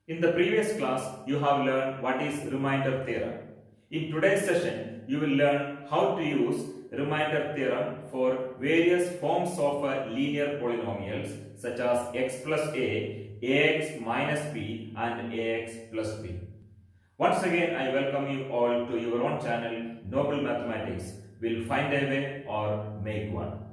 In the previous class, you have learned what is remainder theorem. In today's session, you will learn how to use remainder theorem for various forms of linear polynomials such as x plus a, ax minus b and ax plus b. Once again, I welcome you all to your own channel, Noble Mathematics. Will find a way or make one.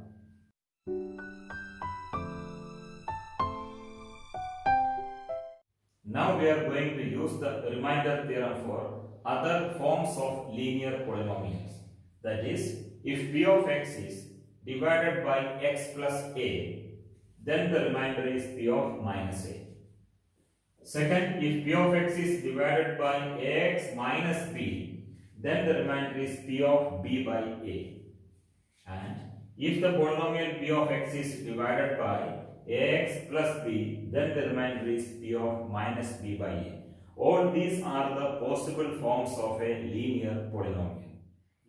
Now we are going to use the remainder theorem for other forms of linear polynomials. That is, if p of x is divided by x plus a, then the remainder is p of minus a. Second, if p of x is divided by ax minus b, then the remainder is p of b by a. And if the polynomial p of x is divided by ax plus b, then the remainder is p of minus b by a. All these are the possible forms of a linear polynomial.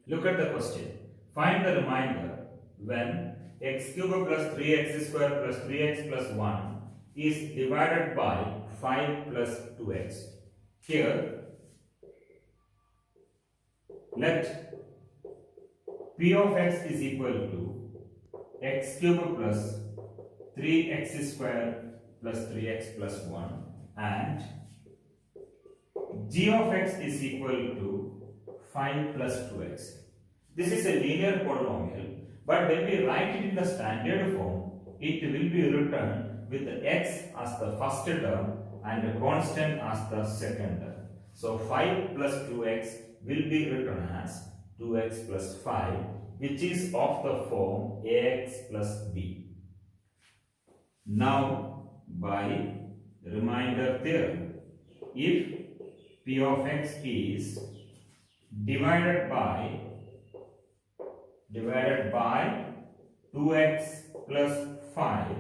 Look at the question. Find the remainder when x cubed plus 3x square plus 3x plus 1 is divided by 5 plus 2x. Here, let p of x is equal to x cubed plus 3x square plus 3x plus 1 and g of x is equal to 5 plus 2x. This is a linear polynomial, but when we write it in the standard form, it will be written with x as the first term and a constant as the second term. So 5 plus 2x will be written as 2x plus 5, which is of the form ax plus b. Now, by remainder theorem, if p of x is divided by 2x plus 5,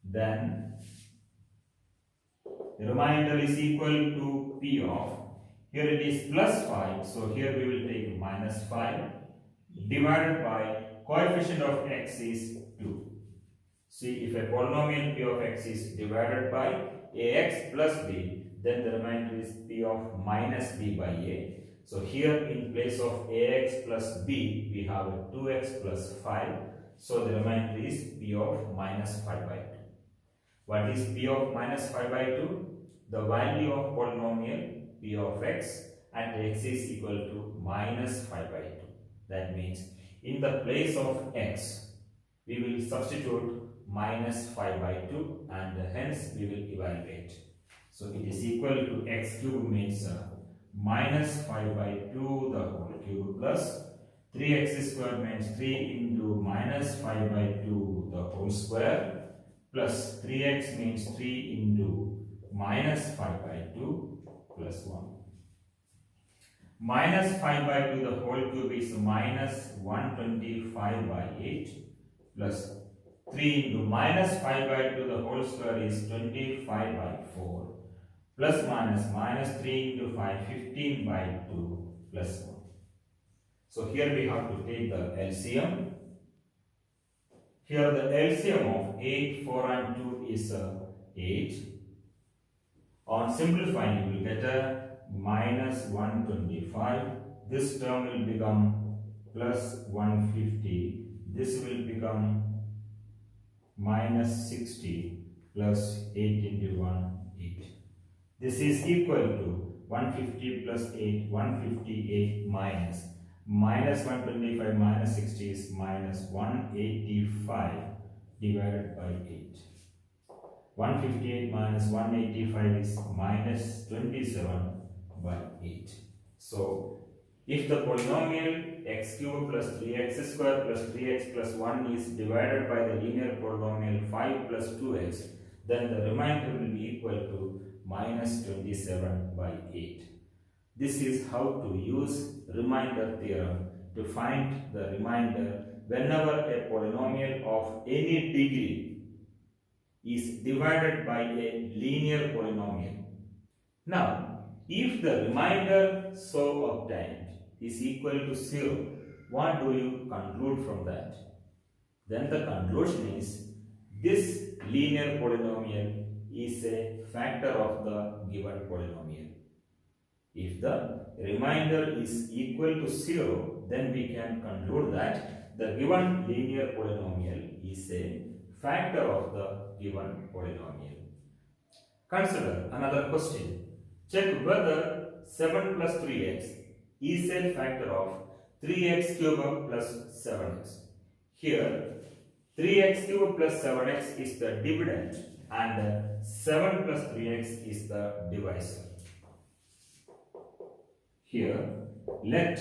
then remainder is equal to p of, here it is plus 5, so here we will take minus 5, divided by coefficient of x is 2. See, if a polynomial p of x is divided by ax plus b, then the remainder is p of minus b by a. So here in place of ax plus b, we have 2x plus 5. So the remainder is p of minus 5 by 2. What is p of minus 5 by 2? The value of polynomial p of x at x is equal to minus 5 by 2. That means in the place of x, we will substitute minus 5 by 2 and hence we will evaluate. So it is equal to x cube means minus 5 by 2 the whole cube plus 3x square means 3 into minus 5 by 2 the whole square plus 3x means 3 into minus 5 by 2 plus 1. Minus 5 by 2 the whole cube is minus 125 by 8 plus 3 into minus 5 by 2 the whole square is 25 by 4 plus minus 3 into 5 15 by 2 plus 1. So here we have to take the LCM. Here the LCM of 8, 4 and 2 is 8. On simplifying you will get a minus 125. This term will become plus 150. This will become minus 60 plus 8 into 1, 8. This is equal to 150 plus 8, 158 minus 125 minus 60 is minus 185 divided by 8. 158 minus 185 is minus 27 by 8. So, if the polynomial x cubed plus 3x square plus 3x plus 1 is divided by the linear polynomial 5 plus 2x, then the remainder will be equal to minus 27 by 8. This is how to use remainder theorem to find the remainder whenever a polynomial of any degree is divided by a linear polynomial. Now, if the remainder so obtained is equal to 0, what do you conclude from that? Then the conclusion is this linear polynomial is a factor of the given polynomial. If the remainder is equal to 0, then we can conclude that the given linear polynomial is a factor of the given polynomial. Consider another question. Check whether 7 plus 3x is a factor of 3x cubed plus 7x. Here, 3x cubed plus 7x is the dividend and 7 plus 3x is the divisor. Here, let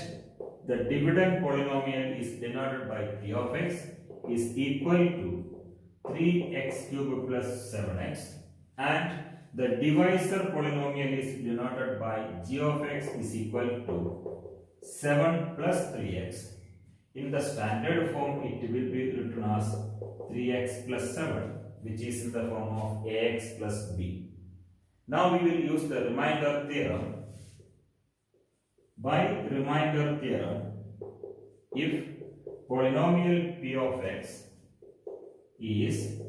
the dividend polynomial is denoted by p of x is equal to 3x cubed plus 7x, and the divisor polynomial is denoted by g of x is equal to 7 plus 3x. In the standard form, it will be written as 3x plus 7, which is in the form of ax plus b. Now we will use the remainder theorem. By remainder theorem, if polynomial p of x is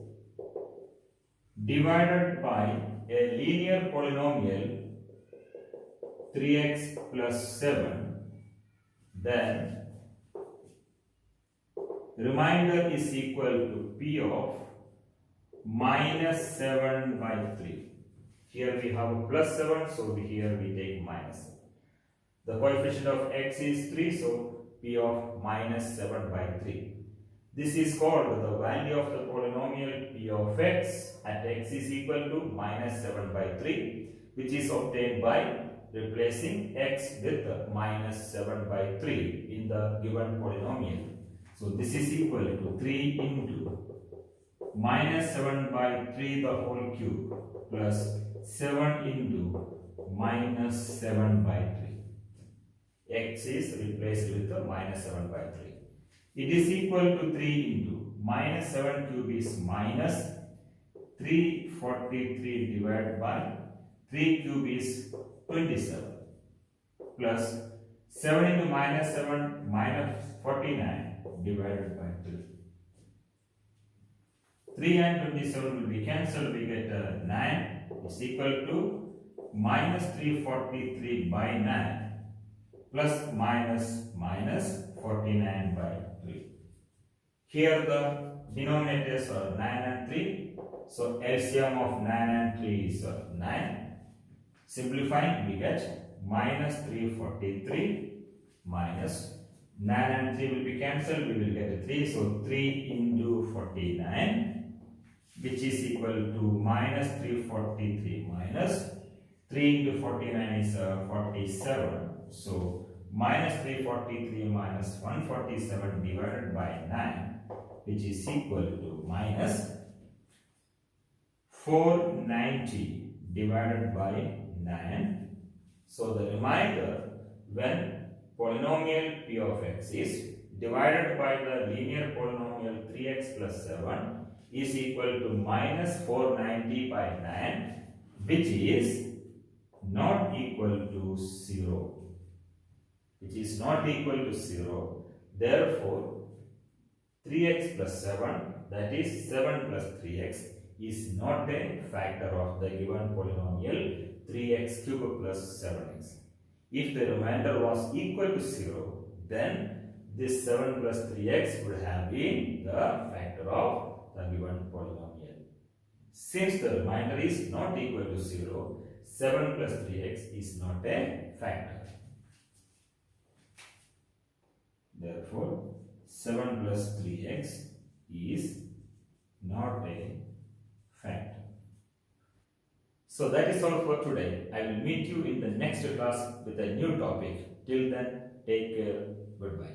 divided by a linear polynomial 3x plus 7, then remainder is equal to p of minus 7 by 3. Here we have a plus 7, so here we take minus 7. The coefficient of x is 3, so p of minus 7 by 3. This is called the value of the polynomial p of x at x is equal to minus 7 by 3, which is obtained by replacing x with minus 7 by 3 in the given polynomial. So this is equal to 3 into minus 7 by 3 the whole cube plus 7 into minus 7 by 3. X is replaced with the minus 7 by 3. It is equal to 3 into minus 7 cube is minus 343 divided by 3 cube is 27 plus 7 into minus 7 minus 49 divided by 3. 3 and 27 will be cancelled. We get 9 is equal to minus 343 by 9 plus minus minus 49 by 3. Here the denominators are 9 and 3. So LCM of 9 and 3 is 9. Simplifying, we get minus 343 minus 9 and 3 will be cancelled. We will get 3. So 3 into 49, which is equal to minus 343 minus 3 into 49 is 47. So minus 343 minus 147 divided by 9, which is equal to minus 490 divided by 9. So the remainder, when polynomial p of x is divided by the linear polynomial 3x plus 7 is equal to minus 490 by 9, which is not equal to 0. Which is not equal to 0. Therefore, 3x plus 7, that is 7 plus 3x, is not a factor of the given polynomial 3x cubed plus 7x. If the remainder was equal to 0, then this 7 plus 3x would have been the factor of the given polynomial. Since the remainder is not equal to 0, 7 plus 3x is not a factor. Therefore, 7 plus 3x is not a factor. So that is all for today. I will meet you in the next class with a new topic. Till then, take care. Goodbye.